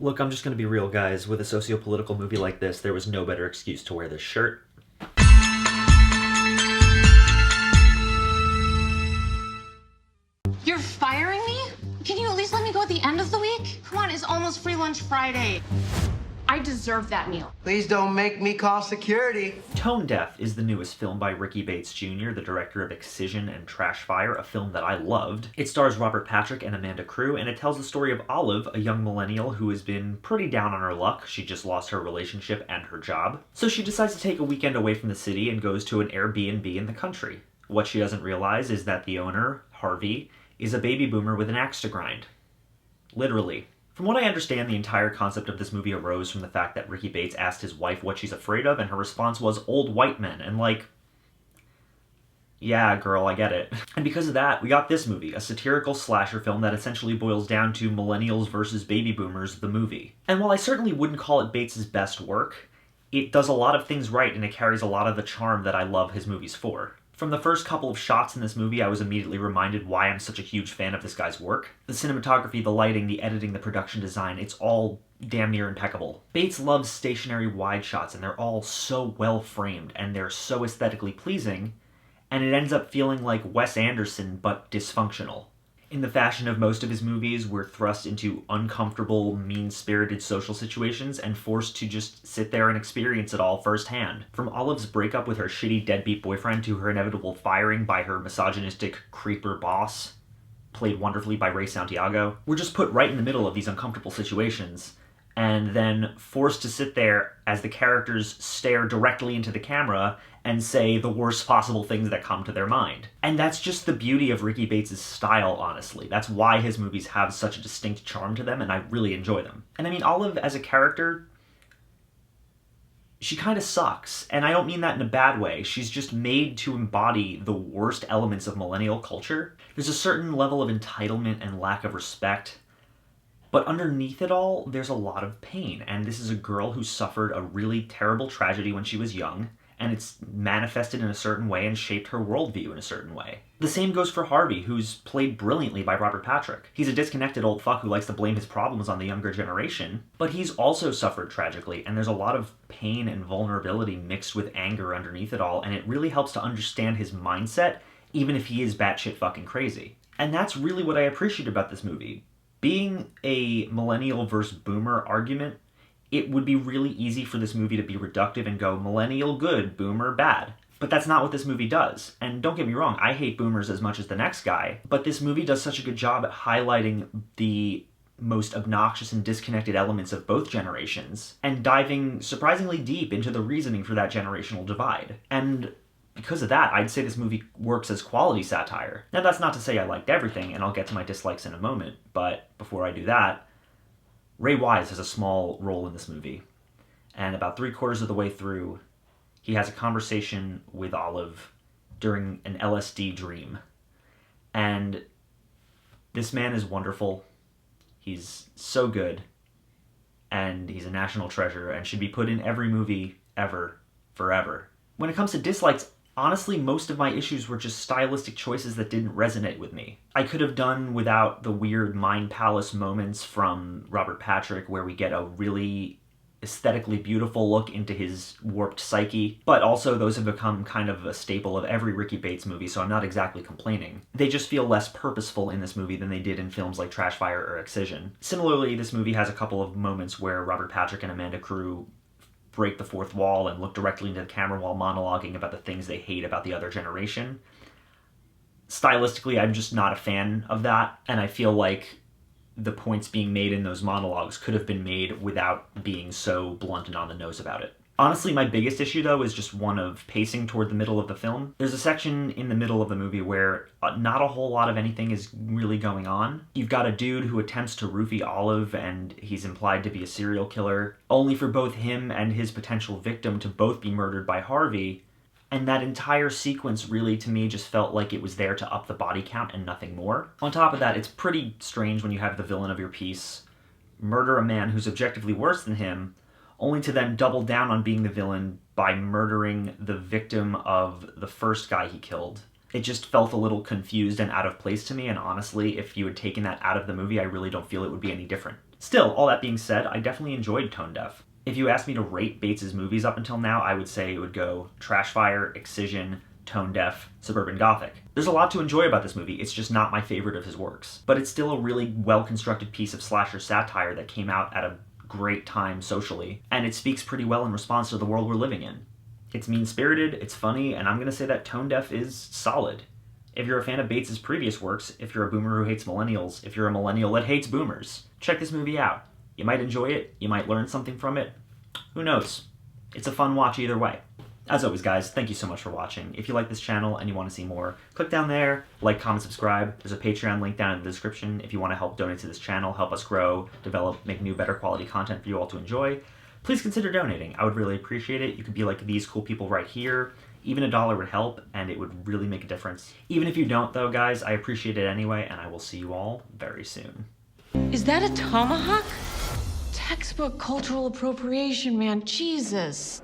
Look, I'm just gonna be real, guys. With a socio-political movie like this, there was no better excuse to wear this shirt. You're firing me? Can you at least let me go at the end of the week? Come on, it's almost Free Lunch Friday. I deserve that meal. Please don't make me call security. Tone Deaf is the newest film by Ricky Bates Jr., the director of Excision and Trash Fire, a film that I loved. It stars Robert Patrick and Amanda Crew, and it tells the story of Olive, a young millennial who has been pretty down on her luck. She just lost her relationship and her job. So she decides to take a weekend away from the city and goes to an Airbnb in the country. What she doesn't realize is that the owner, Harvey, is a baby boomer with an axe to grind. Literally. From what I understand, the entire concept of this movie arose from the fact that Ricky Bates asked his wife what she's afraid of, and her response was old white men, and like, yeah, girl, I get it. And because of that, we got this movie, a satirical slasher film that essentially boils down to millennials versus baby boomers, the movie. And while I certainly wouldn't call it Bates' best work, it does a lot of things right, and it carries a lot of the charm that I love his movies for. From the first couple of shots in this movie, I was immediately reminded why I'm such a huge fan of this guy's work. The cinematography, the lighting, the editing, the production design, it's all damn near impeccable. Bates loves stationary wide shots, and they're all so well framed, and they're so aesthetically pleasing, and it ends up feeling like Wes Anderson, but dysfunctional. In the fashion of most of his movies, we're thrust into uncomfortable, mean-spirited social situations and forced to just sit there and experience it all firsthand. From Olive's breakup with her shitty deadbeat boyfriend to her inevitable firing by her misogynistic creeper boss, played wonderfully by Ray Santiago, we're just put right in the middle of these uncomfortable situations and then forced to sit there as the characters stare directly into the camera and say the worst possible things that come to their mind. And that's just the beauty of Ricky Bates' style, honestly. That's why his movies have such a distinct charm to them, and I really enjoy them. And I mean, Olive as a character, she kind of sucks. And I don't mean that in a bad way. She's just made to embody the worst elements of millennial culture. There's a certain level of entitlement and lack of respect. But underneath it all, there's a lot of pain. And this is a girl who suffered a really terrible tragedy when she was young, and it's manifested in a certain way and shaped her worldview in a certain way. The same goes for Harvey, who's played brilliantly by Robert Patrick. He's a disconnected old fuck who likes to blame his problems on the younger generation, but he's also suffered tragically, and there's a lot of pain and vulnerability mixed with anger underneath it all, and it really helps to understand his mindset, even if he is batshit fucking crazy. And that's really what I appreciate about this movie. Being a millennial versus boomer argument, it would be really easy for this movie to be reductive and go millennial good, boomer bad. But that's not what this movie does. And don't get me wrong, I hate boomers as much as the next guy, but this movie does such a good job at highlighting the most obnoxious and disconnected elements of both generations, and diving surprisingly deep into the reasoning for that generational divide. And because of that, I'd say this movie works as quality satire. Now, that's not to say I liked everything, and I'll get to my dislikes in a moment, but before I do that, Ray Wise has a small role in this movie, and about 3/4 of the way through, he has a conversation with Olive during an LSD dream. And this man is wonderful. He's so good, and he's a national treasure and should be put in every movie ever, forever. When it comes to dislikes, honestly, most of my issues were just stylistic choices that didn't resonate with me. I could have done without the weird Mind Palace moments from Robert Patrick where we get a really aesthetically beautiful look into his warped psyche, but also those have become kind of a staple of every Ricky Bates movie, so I'm not exactly complaining. They just feel less purposeful in this movie than they did in films like Trash Fire or Excision. Similarly, this movie has a couple of moments where Robert Patrick and Amanda Crew break the fourth wall and look directly into the camera while monologuing about the things they hate about the other generation. Stylistically, I'm just not a fan of that, and I feel like the points being made in those monologues could have been made without being so blunt and on the nose about it. Honestly, my biggest issue, though, is just one of pacing toward the middle of the film. There's a section in the middle of the movie where not a whole lot of anything is really going on. You've got a dude who attempts to roofie Olive, and he's implied to be a serial killer, only for both him and his potential victim to both be murdered by Harvey. And that entire sequence really, to me, just felt like it was there to up the body count and nothing more. On top of that, it's pretty strange when you have the villain of your piece murder a man who's objectively worse than him, only to then double down on being the villain by murdering the victim of the first guy he killed. It just felt a little confused and out of place to me, and honestly, if you had taken that out of the movie, I really don't feel it would be any different. Still, all that being said, I definitely enjoyed Tone Deaf. If you asked me to rate Bates' movies up until now, I would say it would go Trashfire, Excision, Tone Deaf, Suburban Gothic. There's a lot to enjoy about this movie, it's just not my favorite of his works. But it's still a really well-constructed piece of slasher satire that came out at a great time socially, and it speaks pretty well in response to the world we're living in. It's mean-spirited, it's funny, and I'm gonna say that Tone Deaf is solid. If you're a fan of Bates' previous works, if you're a boomer who hates millennials, if you're a millennial that hates boomers, check this movie out. You might enjoy it, you might learn something from it. Who knows? It's a fun watch either way. As always, guys, thank you so much for watching. If you like this channel and you want to see more, click down there, like, comment, subscribe. There's a Patreon link down in the description if you want to help donate to this channel, help us grow, develop, make new, better quality content for you all to enjoy. Please consider donating. I would really appreciate it. You could be like these cool people right here. Even $1 would help, and it would really make a difference. Even if you don't, though, guys, I appreciate it anyway, and I will see you all very soon. Is that a tomahawk? Textbook cultural appropriation, man. Jesus.